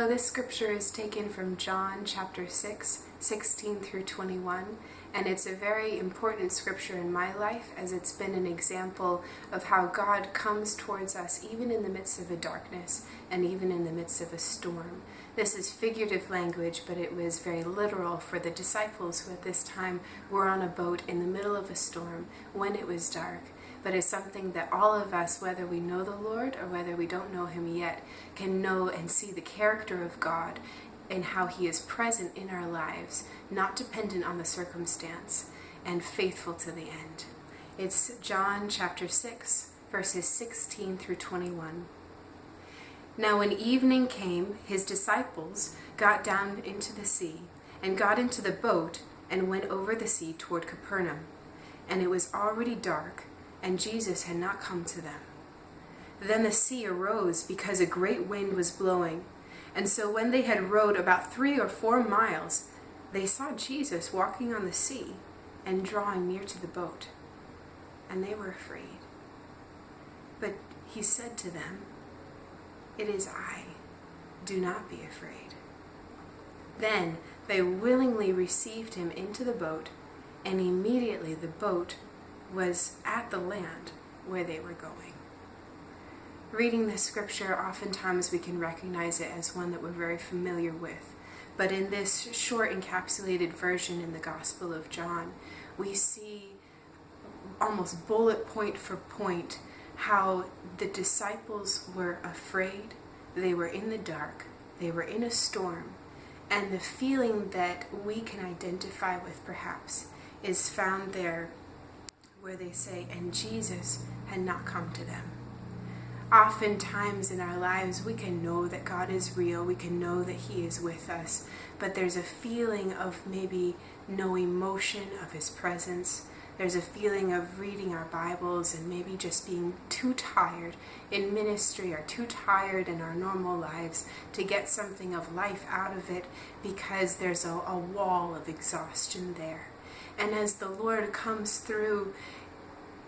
this scripture is taken from John chapter 6, 16 through 21, and it's a very important scripture in my life as it's been an example of how God comes towards us even in the midst of a darkness and even in the midst of a storm. This is figurative language, but it was very literal for the disciples who at this time were on a boat in the middle of a storm when it was dark. But it's something that all of us, whether we know the Lord or whether we don't know Him yet, can know and see the character of God and how He is present in our lives, not dependent on the circumstance, and faithful to the end. It's John chapter 6, verses 16 through 21. Now when evening came, His disciples got down into the sea, and got into the boat, and went over the sea toward Capernaum. And it was already dark, and Jesus had not come to them. Then the sea arose because a great wind was blowing. And so when they had rowed about 3 or 4 miles, they saw Jesus walking on the sea and drawing near to the boat. And they were afraid. But He said to them, "It is I. Do not be afraid." Then they willingly received Him into the boat, and immediately the boat was at the land where they were going. Reading this scripture, oftentimes we can recognize it as one that we're very familiar with. But in this short encapsulated version in the Gospel of John, we see almost bullet point for point how the disciples were afraid, they were in the dark, they were in a storm, and the feeling that we can identify with perhaps is found there where they say, "And Jesus had not come to them." Oftentimes in our lives we can know that God is real, we can know that He is with us, but there's a feeling of maybe no emotion of His presence. There's a feeling of reading our Bibles and maybe just being too tired in ministry or too tired in our normal lives to get something of life out of it because there's a wall of exhaustion there. And as the Lord comes through,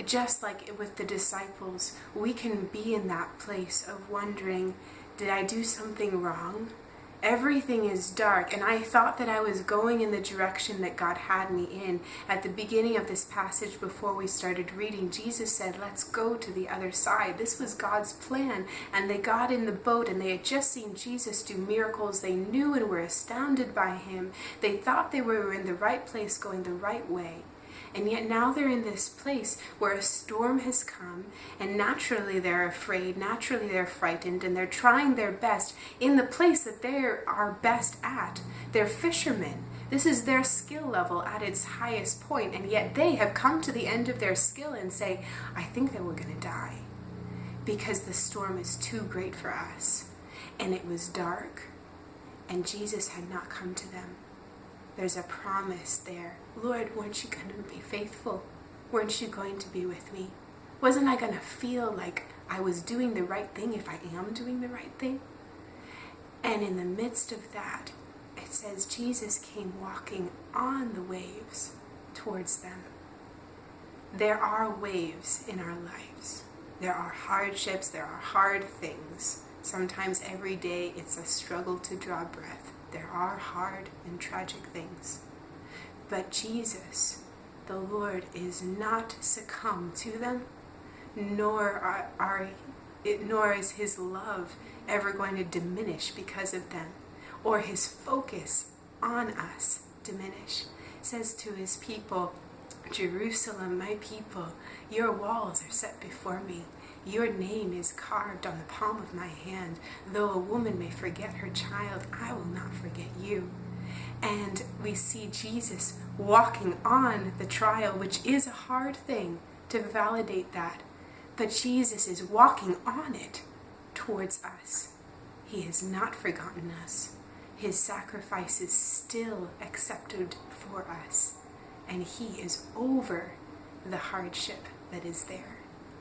just like with the disciples, we can be in that place of wondering, did I do something wrong? Everything is dark, and I thought that I was going in the direction that God had me in. At the beginning of this passage, before we started reading, Jesus said, "Let's go to the other side." This was God's plan, and they got in the boat, and they had just seen Jesus do miracles. They knew and were astounded by Him. They thought they were in the right place, going the right way. And yet now they're in this place where a storm has come, and naturally they're afraid, naturally they're frightened, and they're trying their best in the place that they are best at. They're fishermen. This is their skill level at its highest point, and yet they have come to the end of their skill and say, "I think that we're going to die because the storm is too great for us." And it was dark, and Jesus had not come to them. There's a promise there. "Lord, weren't you going to be faithful? Weren't you going to be with me? Wasn't I going to feel like I was doing the right thing if I am doing the right thing?" And in the midst of that, it says Jesus came walking on the waves towards them. There are waves in our lives. There are hardships, there are hard things. Sometimes every day it's a struggle to draw breath. There are hard and tragic things. But Jesus, the Lord, is not succumb to them, nor is His love ever going to diminish because of them, or His focus on us diminish. It says to His people, "Jerusalem, my people, your walls are set before me. Your name is carved on the palm of my hand. Though a woman may forget her child, I will not forget you." And we see Jesus walking on the trial, which is a hard thing to validate that. But Jesus is walking on it towards us. He has not forgotten us. His sacrifice is still accepted for us. And He is over the hardship that is there,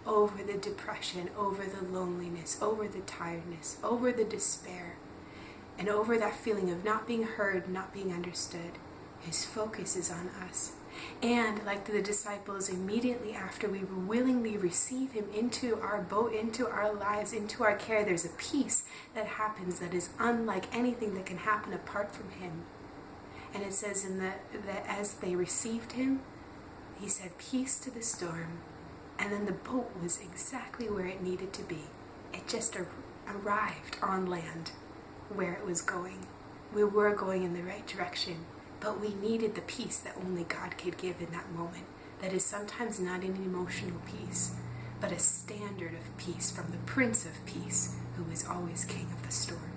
over the depression, over the loneliness, over the tiredness, over the despair, and over that feeling of not being heard, not being understood. His focus is on us. And like the disciples, immediately after we willingly receive him into our boat, into our lives, into our care, there's a peace that happens that is unlike anything that can happen apart from him. And it says that as they received him, he said, peace to the storm. And then the boat was exactly where it needed to be. It just arrived on land where it was going. We were going in the right direction, but we needed the peace that only God could give in that moment. That is sometimes not an emotional peace, but a standard of peace from the Prince of Peace, who is always King of the storm.